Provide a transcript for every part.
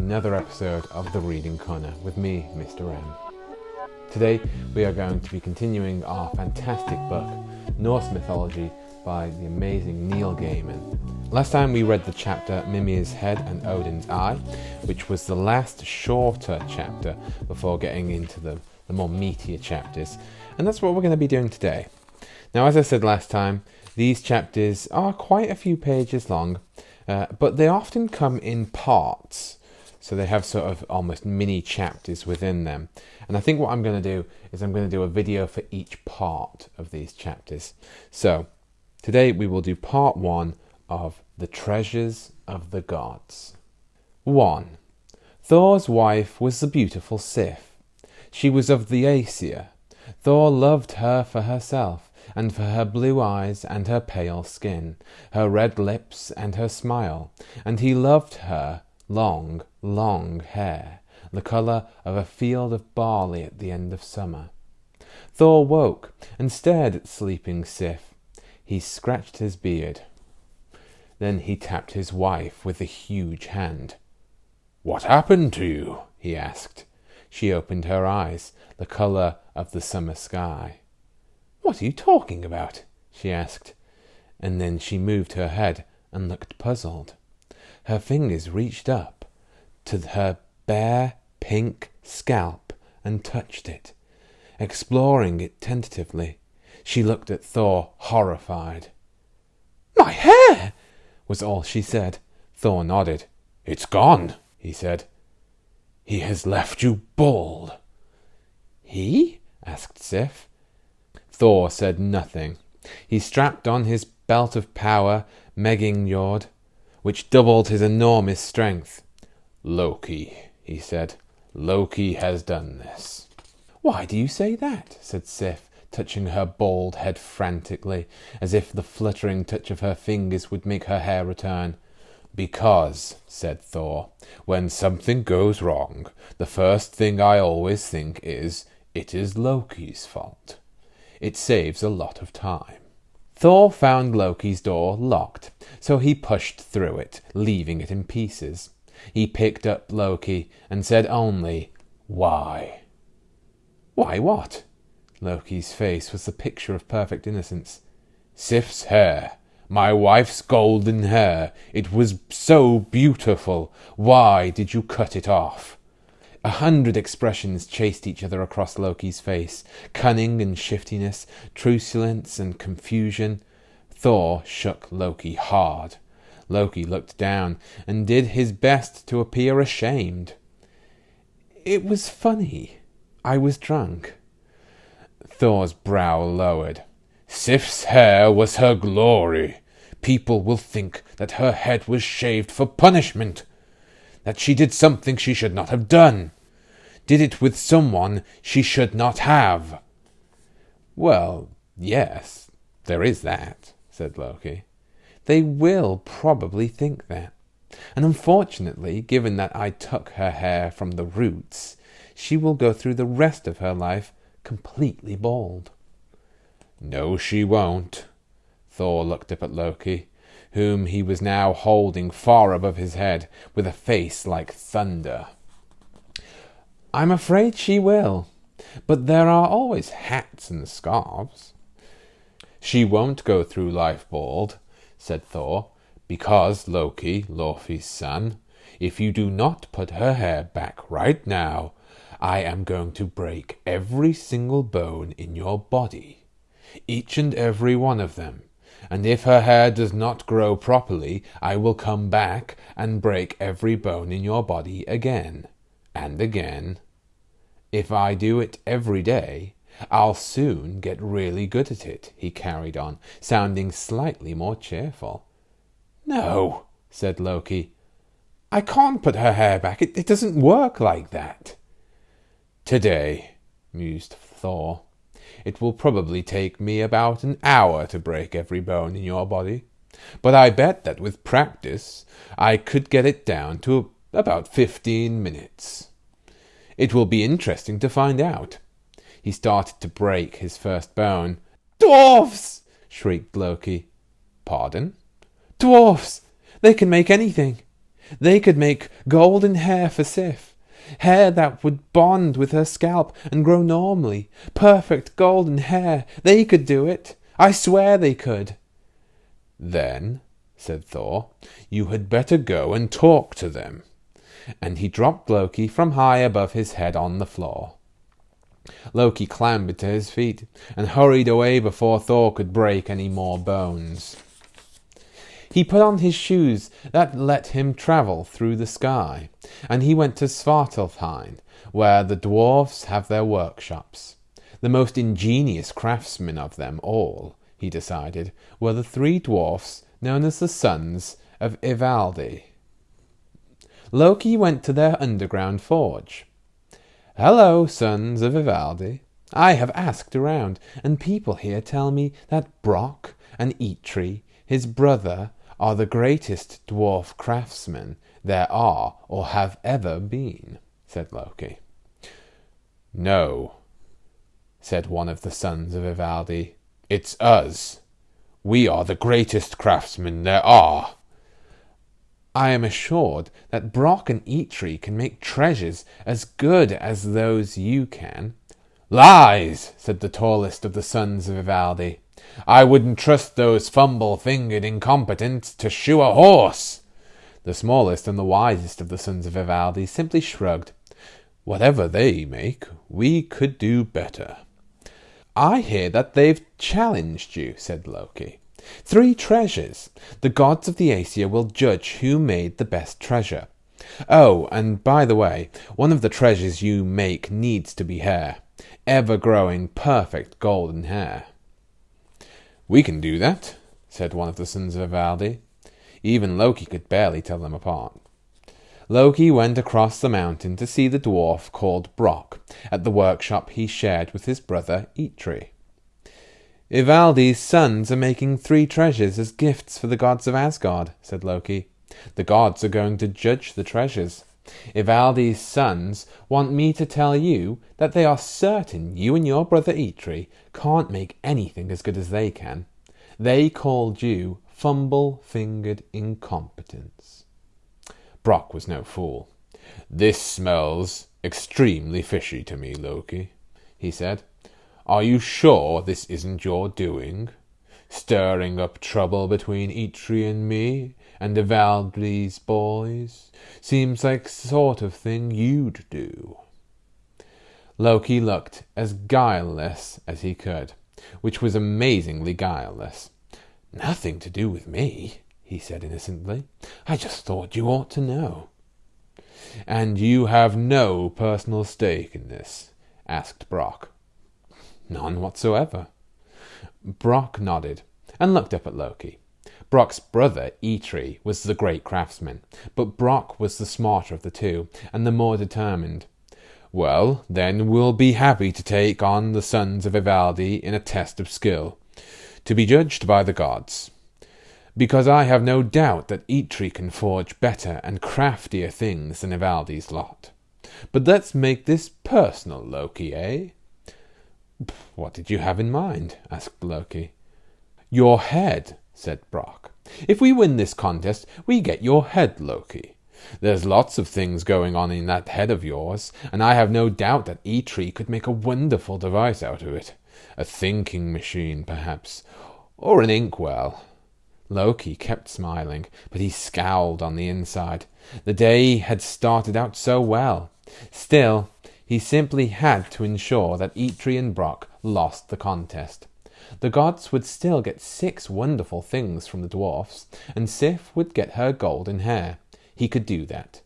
another episode of The Reading Corner with me, Mr. M. Today we are going to be continuing our fantastic book, Norse Mythology by the amazing Neil Gaiman. Last time we read the chapter Mimir's Head and Odin's Eye, which was the last shorter chapter before getting into the more meatier chapters, and that's what we're going to be doing today. Now, as I said last time, these chapters are quite a few pages long, but they often come in parts, so they have sort of almost mini chapters within them. And I think what I'm going to do is I'm going to do a video for each part of these chapters. So today we will do part 1 of The Treasures of the Gods. 1. Thors wife was the beautiful Sif. She was of the Aesir. Thor loved her for herself, and for her blue eyes and her pale skin, her red lips and her smile, and he loved her long, long hair, the colour of a field of barley at the end of summer. Thor woke and stared at sleeping Sif. He scratched his beard. Then he tapped his wife with a huge hand. "What happened to you?" he asked. She opened her eyes, the colour of the summer sky. "What are you talking about?" she asked, and then she moved her head and looked puzzled. Her fingers reached up to her bare, pink scalp and touched it. Exploring it tentatively, she looked at Thor, horrified. "My hair!" was all she said. Thor nodded. "It's gone," he said. "He has left you bald." "He?" asked Sif. Thor said nothing. He strapped on his belt of power, Megingjord, which doubled his enormous strength. "Loki," he said. "Loki has done this." "Why do you say that?" said Sif, touching her bald head frantically, as if the fluttering touch of her fingers would make her hair return. "Because," said Thor, "when something goes wrong, the first thing I always think is, it is Loki's fault. It saves a lot of time." Thor found Loki's door locked, so he pushed through it, leaving it in pieces. He picked up Loki and said only, "Why?" "Why what?" Loki's face was the picture of perfect innocence. "Sif's hair. My wife's golden hair. It was so beautiful. Why did you cut it off?" 100 expressions chased each other across Loki's face. Cunning and shiftiness, truculence and confusion. Thor shook Loki hard. Loki looked down and did his best to appear ashamed. "It was funny. I was drunk." Thor's brow lowered. "Sif's hair was her glory. People will think that her head was shaved for punishment, that she did something she should not have done, did it with someone she should not have." "Well, yes, there is that," said Loki. "They will probably think that. And unfortunately, given that I took her hair from the roots, she will go through the rest of her life completely bald." "No, she won't." Thor looked up at Loki, whom he was now holding far above his head, with a face like thunder. "I'm afraid she will, but there are always hats and scarves." "She won't go through life bald," said Thor, "because, Loki, Laufey's son, if you do not put her hair back right now, I am going to break every single bone in your body, each and every one of them. And if her hair does not grow properly, I will come back and break every bone in your body again, and again. If I do it every day, I'll soon get really good at it," he carried on, sounding slightly more cheerful. "No," said Loki. "I can't put her hair back. It doesn't work like that." "Today," mused Thor, "it will probably take me about an hour to break every bone in your body, but I bet that with practice I could get it down to about 15 minutes. It will be interesting to find out." He started to break his first bone. "Dwarfs!" shrieked Loki. "Pardon?" "Dwarfs! They can make anything. They could make golden hair for Sif. Hair that would bond with her scalp and grow normally. Perfect golden hair. They could do it. I swear they could." "Then," said Thor, "you had better go and talk to them." And he dropped Loki from high above his head on the floor. Loki clambered to his feet and hurried away before Thor could break any more bones. He put on his shoes that let him travel through the sky, and he went to Svartalfheim, where the dwarfs have their workshops. The most ingenious craftsmen of them all, he decided, were the three dwarfs known as the Sons of Ivaldi. Loki went to their underground forge. "Hello, Sons of Ivaldi. I have asked around, and people here tell me that Brock and Eitri, his brother, are the greatest dwarf craftsmen there are or have ever been," said Loki. "No," said one of the Sons of Ivaldi. "It's us. We are the greatest craftsmen there are." "I am assured that Brock and Eitri can make treasures as good as those you can." "Lies," said the tallest of the Sons of Ivaldi. "I wouldn't trust those fumble-fingered incompetents to shoe a horse." The smallest and the wisest of the Sons of Ivaldi simply shrugged. "Whatever they make, we could do better." "I hear that they've challenged you," said Loki. 3 treasures. The gods of the Aesir will judge who made the best treasure. Oh, and by the way, one of the treasures you make needs to be hair. Ever-growing, perfect golden hair." "We can do that," said one of the Sons of Ivaldi. Even Loki could barely tell them apart. Loki went across the mountain to see the dwarf called Brock at the workshop he shared with his brother Eitri. "Ivaldi's sons are making 3 treasures as gifts for the gods of Asgard," said Loki. "The gods are going to judge the treasures. Ivaldi's sons want me to tell you that they are certain you and your brother Eitri can't make anything as good as they can. They called you fumble-fingered incompetents." Brock was no fool. "This smells extremely fishy to me, Loki," he said. "Are you sure this isn't your doing? Stirring up trouble between Eitri and me and Ivaldi's boys seems like the sort of thing you'd do." Loki looked as guileless as he could, which was amazingly guileless. "Nothing to do with me," he said innocently. "I just thought you ought to know." "And you have no personal stake in this?" asked Brock. "None whatsoever." Brock nodded and looked up at Loki. Brock's brother, Eitri, was the great craftsman, but Brock was the smarter of the two and the more determined. "Well, then we'll be happy to take on the Sons of Ivaldi in a test of skill, to be judged by the gods. Because I have no doubt that Eitri can forge better and craftier things than Ivaldi's lot. But let's make this personal, Loki, eh?" "What did you have in mind?" asked Loki. "Your head," said Brock. "If we win this contest, we get your head, Loki. There's lots of things going on in that head of yours, and I have no doubt that Eitri could make a wonderful device out of it. A thinking machine, perhaps, or an inkwell." Loki kept smiling, but he scowled on the inside. The day had started out so well. Still, he simply had to ensure that Eitri and Brock lost the contest. The gods would still get 6 wonderful things from the dwarfs, and Sif would get her golden hair. He could do that.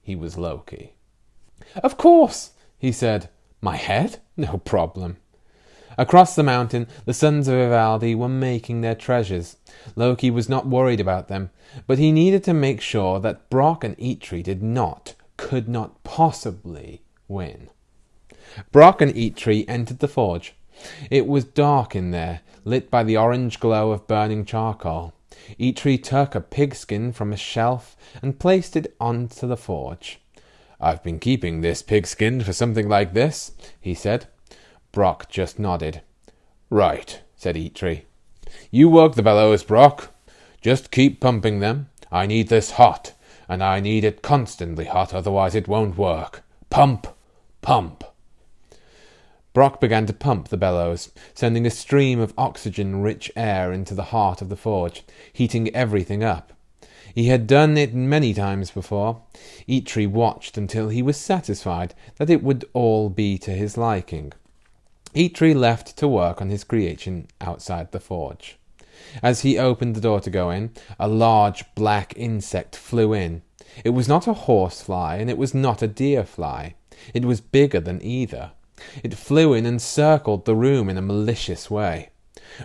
He was Loki. "Of course," he said. "My head? No problem." Across the mountain, the Sons of Ivaldi were making their treasures. Loki was not worried about them, but he needed to make sure that Brock and Eitri could not possibly win. Brock and Eitri entered the forge. It was dark in there, lit by the orange glow of burning charcoal. Eitri took a pigskin from a shelf and placed it onto the forge. "I've been keeping this pigskin for something like this," he said. Brock just nodded. "Right," said Eitri. "You work the bellows, Brock. Just keep pumping them. I need this hot, and I need it constantly hot, otherwise it won't work. Pump! Pump! Brock began to pump the bellows, sending a stream of oxygen-rich air into the heart of the forge, heating everything up. He had done it many times before. Eitri watched until he was satisfied that it would all be to his liking. Eitri left to work on his creation outside the forge. As he opened the door to go in, a large black insect flew in. It was not a horsefly, and it was not a deer fly. It was bigger than either. It flew in and circled the room in a malicious way.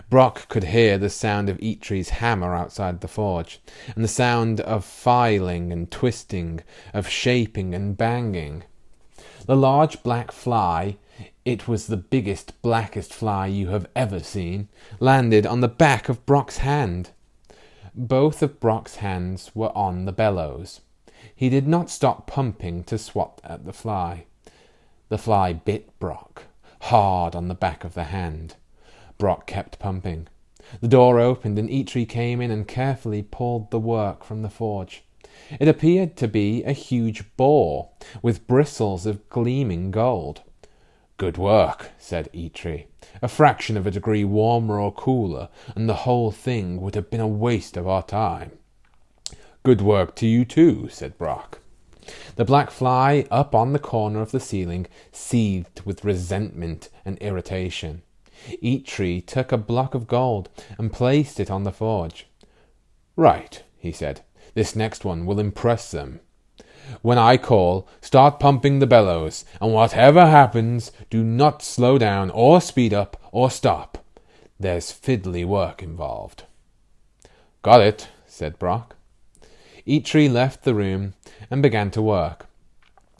Brock could hear the sound of Eitri's hammer outside the forge, and the sound of filing and twisting, of shaping and banging. The large black fly, it was the biggest, blackest fly you have ever seen, landed on the back of Brock's hand. Both of Brock's hands were on the bellows. He did not stop pumping to swat at the fly. The fly bit Brock, hard on the back of the hand. Brock kept pumping. The door opened and Eitri came in and carefully pulled the work from the forge. It appeared to be a huge boar, with bristles of gleaming gold. "Good work," said Eitri. "A fraction of a degree warmer or cooler, and the whole thing would have been a waste of our time." "Good work to you too," said Brock. The black fly up on the corner of the ceiling seethed with resentment and irritation. Eitri took a block of gold and placed it on the forge. "Right," he said. "This next one will impress them. When I call, start pumping the bellows, and whatever happens, do not slow down or speed up or stop. There's fiddly work involved." "Got it," said Brock. Eitri left the room and began to work.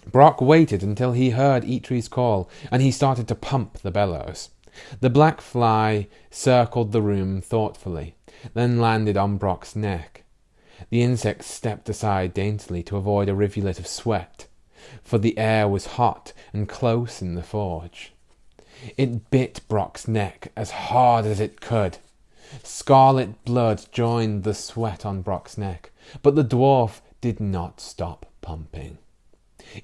Brock waited until he heard Eitri's call, and he started to pump the bellows. The black fly circled the room thoughtfully, then landed on Brock's neck. The insect stepped aside daintily to avoid a rivulet of sweat, for the air was hot and close in the forge. It bit Brock's neck as hard as it could. Scarlet blood joined the sweat on Brock's neck, but the dwarf did not stop pumping.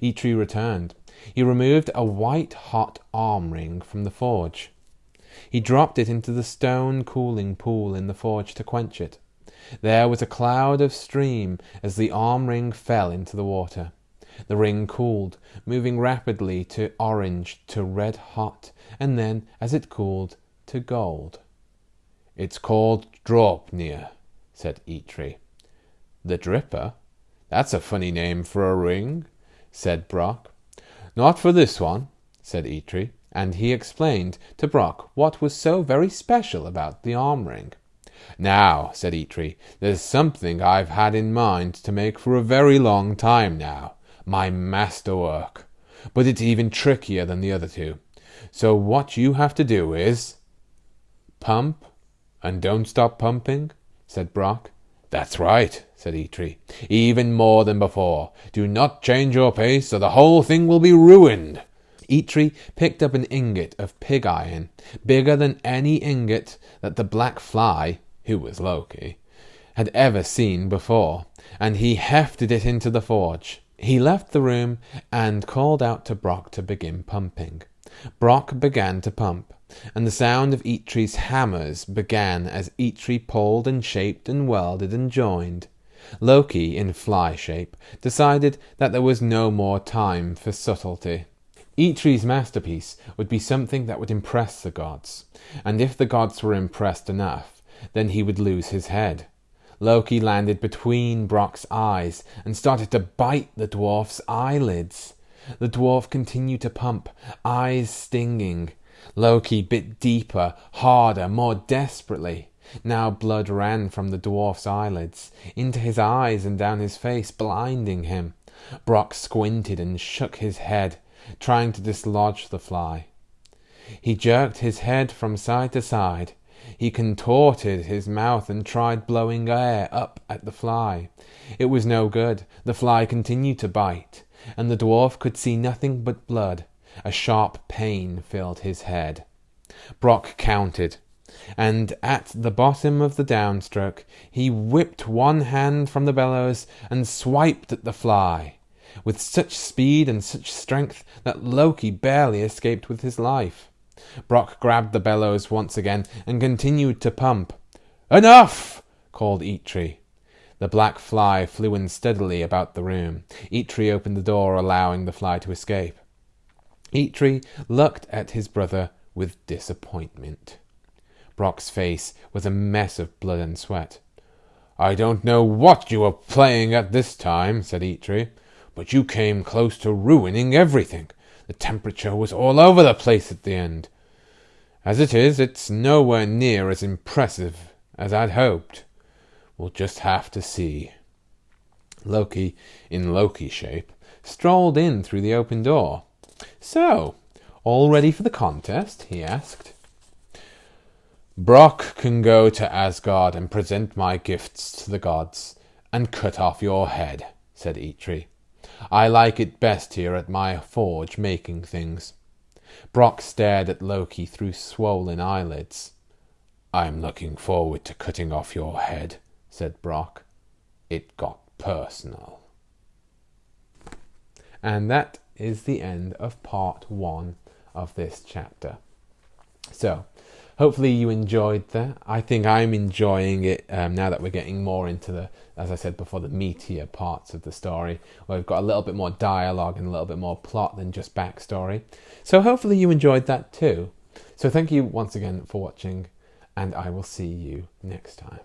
Eitri returned. He removed a white-hot arm ring from the forge. He dropped it into the stone cooling pool in the forge to quench it. There was a cloud of steam as the arm ring fell into the water. The ring cooled, moving rapidly to orange to red-hot, and then, as it cooled, to gold. "It's called Draupnir," said Eitri. "The Dripper? That's a funny name for a ring," said Brock. "Not for this one," said Eitri, and he explained to Brock what was so very special about the arm ring. "Now," said Eitri, "there's something I've had in mind to make for a very long time now, my masterwork. But it's even trickier than the other two. So what you have to do is—" "Pump, and don't stop pumping," said Brock. "That's right," said Eitri. "Even more than before. Do not change your pace, or the whole thing will be ruined." Eitri picked up an ingot of pig iron, bigger than any ingot that the black fly, who was Loki, had ever seen before, and he hefted it into the forge. He left the room and called out to Brock to begin pumping. Brock began to pump, and the sound of Eitri's hammers began as Eitri pulled and shaped and welded and joined. Loki, in fly shape, decided that there was no more time for subtlety. Eitri's masterpiece would be something that would impress the gods, and if the gods were impressed enough, then he would lose his head. Loki landed between Brock's eyes and started to bite the dwarf's eyelids. The dwarf continued to pump, eyes stinging. Loki bit deeper, harder, more desperately. Now blood ran from the dwarf's eyelids, into his eyes and down his face, blinding him. Brock squinted and shook his head, trying to dislodge the fly. He jerked his head from side to side. He contorted his mouth and tried blowing air up at the fly. It was no good. The fly continued to bite, and the dwarf could see nothing but blood. A sharp pain filled his head. Brock counted. and at the bottom of the downstroke he whipped one hand from the bellows and swiped at the fly, with such speed and such strength that Loki barely escaped with his life. Brock grabbed the bellows once again and continued to pump. "Enough!" called Eitri. The black fly flew unsteadily about the room. Eitri opened the door, allowing the fly to escape. Eitri looked at his brother with disappointment. Brock's face was a mess of blood and sweat. "I don't know what you were playing at this time," said Eitri, "but you came close to ruining everything. The temperature was all over the place at the end. As it is, it's nowhere near as impressive as I'd hoped. We'll just have to see." Loki, in Loki shape, strolled in through the open door. "So, all ready for the contest?" he asked. "Brock can go to Asgard and present my gifts to the gods and cut off your head," said Eitri. "I like it best here at my forge making things." Brock stared at Loki through swollen eyelids. "I'm looking forward to cutting off your head," said Brock. "It got personal." And that is the end of part 1 of this chapter. So, hopefully you enjoyed that. I think I'm enjoying it now that we're getting more into the, as I said before, the meatier parts of the story, where we've got a little bit more dialogue and a little bit more plot than just backstory. So hopefully you enjoyed that too. So thank you once again for watching, and I will see you next time.